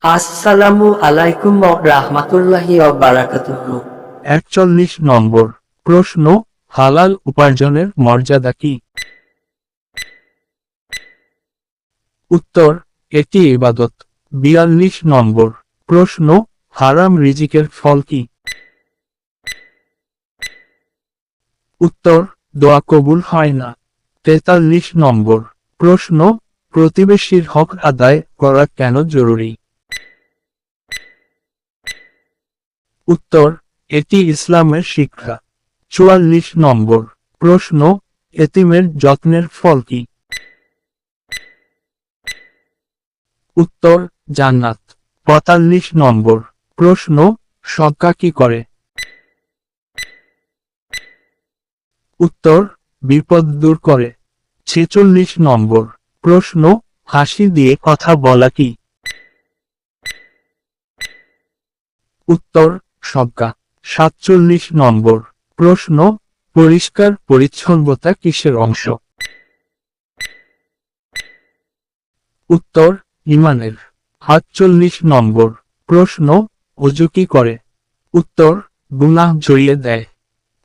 আসসালামু আলাইকুম ওয়া রাহমাতুল্লাহি ওয়া বারাকাতুহু। ৪১ নম্বর প্রশ্ন, হালাল উপার্জনের মর্যাদা কি? উত্তর, এটি ইবাদত। ৪২ নম্বর প্রশ্ন, হারাম রিজিকের ফল কি? উত্তর, দোয়া কবুল হয় না। ৪৩ নম্বর প্রশ্ন, প্রতিবেশীর হক আদায় করা কেন জরুরি? উত্তর, এটি ইসলামের শিক্ষা। ৪৪ নম্বর প্রশ্ন, এতিমের যত্নের ফল কি? উত্তর, জান্নাত। ৪৫ নম্বর প্রশ্ন, সদকা কি করে? উত্তর, বিপদ দূর করে। ৪৬ নম্বর প্রশ্ন, হাসি দিয়ে কথা বলা কি? উত্তর, সদকা। ৪৭ নম্বর প্রশ্ন, পরিষ্কার পরিচ্ছন্নতা কিসের অংশ? উত্তর, ঈমানের। ৪৮ নম্বর প্রশ্ন, ওযু কি করে? উত্তর, গুনাহ ঝরিয়ে দেয়।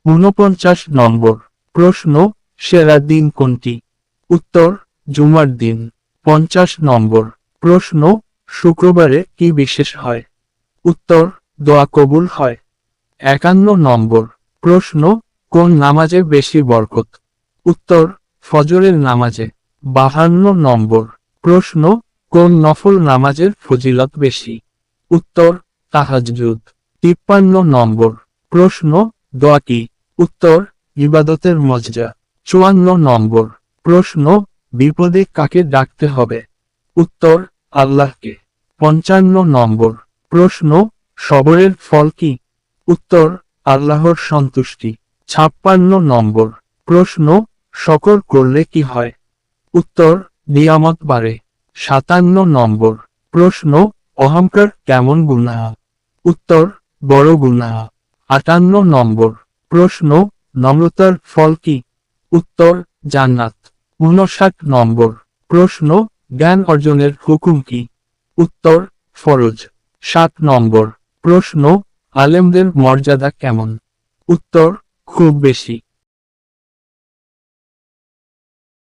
৪৯ নম্বর প্রশ্ন, সেরা দিন কোনটি? উত্তর, জুমার দিন। ৫০ নম্বর প্রশ্ন, শুক্রবারে কি বিশেষ হয়? উত্তর, দোয়া কবুল হয়। ৫১ নম্বর প্রশ্ন, কোন নামাজে বেশি বরকত? উত্তর, ফজরের নামাজে। ৫২ নম্বর প্রশ্ন, কোন নফল নামাজের ফজিলত বেশি? উত্তর, তাহাজ্জুদ। ৫৩ নম্বর প্রশ্ন, দোয়া কি? উত্তর, ইবাদতের মজজা। ৫৪ নম্বর প্রশ্ন, বিপদে কাকে ডাকতে হবে? উত্তর, আল্লাহকে। ৫৫ নম্বর প্রশ্ন, সবরের ফল কি? উত্তর, আল্লাহর সন্তুষ্টি। ৫৬ নম্বর প্রশ্ন, শকর করলে কি হয়? উত্তর, নিয়ামত বাড়ে। ৫৭ নম্বর প্রশ্ন, অহংকার কেমন গুনাহ? উত্তর, বড় গুনাহ। ৫৮ নম্বর প্রশ্ন, নম্রতার ফল কি? উত্তর, জান্নাত। ৫৯ নম্বর প্রশ্ন, জ্ঞান অর্জনের হুকুম কি? উত্তর, ফরজ। ৭ নম্বর প্রশ্ন, আলেমদের মর্যাদা কেমন? উত্তর, খুব বেশি।